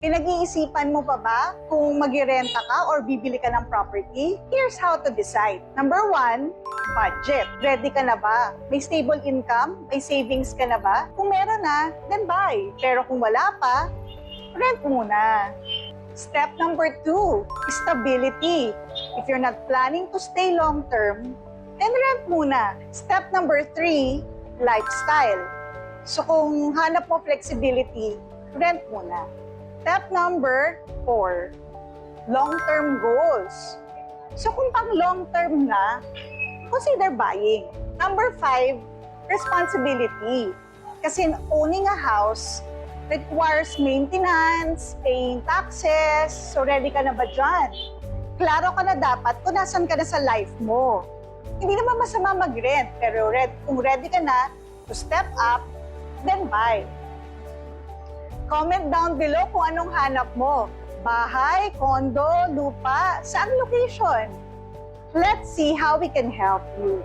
Pinag-iisipan mo pa ba kung mag-renta ka or bibili ka ng property? Here's how to decide. Number 1, budget. Ready ka na ba? May stable income? May savings ka na ba? Kung meron na, then buy. Pero kung wala pa, rent muna. Step number 2, stability. If you're not planning to stay long-term, then rent muna. Step number 3, lifestyle. So kung hanap mo flexibility, rent muna. Step number 4, long-term goals. So kung pang long-term na, consider buying. Number 5, responsibility. Kasi owning a house requires maintenance, paying taxes. So ready ka na ba dyan? Klaro ka na dapat kung nasan ka na sa life mo. Hindi naman masama mag-rent, pero kung ready ka na to step up, then buy. Comment down below kung anong hanap mo. Bahay, condo, lupa, saan location? Let's see how we can help you.